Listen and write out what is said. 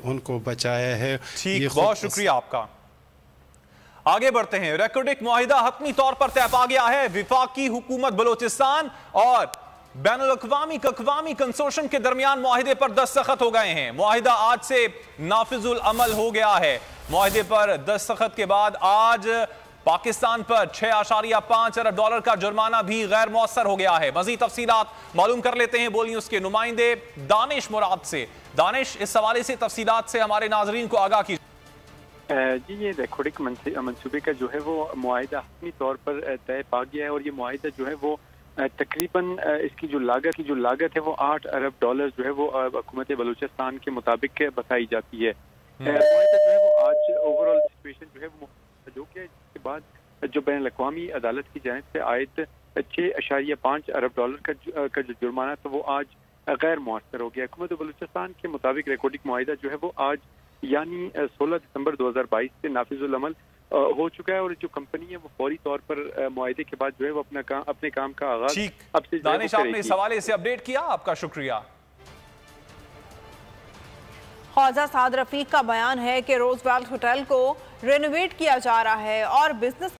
उनको बचाया है। ठीक, बहुत शुक्रिया आपका। आगे बढ़ते हैं। रेकॉर्डिक मुआहिदा हतमी तौर पर तय पा गया है। विफाकी हुकूमत बलोचिस्तान और बैनुल अक़वामी कंसोर्शियम के दरमियान मुआहिदे पर दस्तखत हो गए हैं। मुआहिदा आज से नाफिजुल अमल हो गया है। मुआहिदे पर दस्तखत के बाद आज पाकिस्तान पर $6.5 अरब का जुर्माना भी गैर मौसर हो गया है। मजीद तफसीलात मालूम कर लेते हैं बोली उसके नुमाइंदे दानिश मुराद से। दानिश, इस हवाले से तफसीलात से हमारे नाजरीन को आगाह कीजिए। जी, ये रेकॉर्डिक मंसूबे का जो है वो मुआहिदा हतमी तौर पर तय पा गया है और ये मुआहिदा जो है वो तकरीबन इसकी जो लागत है वो $8 अरब जो है वो हुकूमत बलूचिस्तान के मुताबिक बताई जाती है। मुआहिदा जो है वो आज ओवरऑल सिचुएशन जो है वो हो गया, इसके बाद जो बैन अल-अक़वामी अदालत की जानिब से आयद $6.5 अरब का जो जुर्माना था वो आज गैर मुअस्सर हो गया। हुकूमत बलूचिस्तान के मुताबिक रेकॉर्डिक मुआहिदा जो है वो आज यानी 16 दिसंबर 2022 से नाफिजुल अमल हो चुका है और जो कंपनी है वो फौरी तौर पर मुआहिदे के बाद जो है वो अपने काम का आगाज अब से दानिश, आपने इस हवाले से अपडेट किया, आपका शुक्रिया। ख्वाजा साद रफीक का बयान है कि रोजवेल्ट होटल को रेनोवेट किया जा रहा है और बिजनेस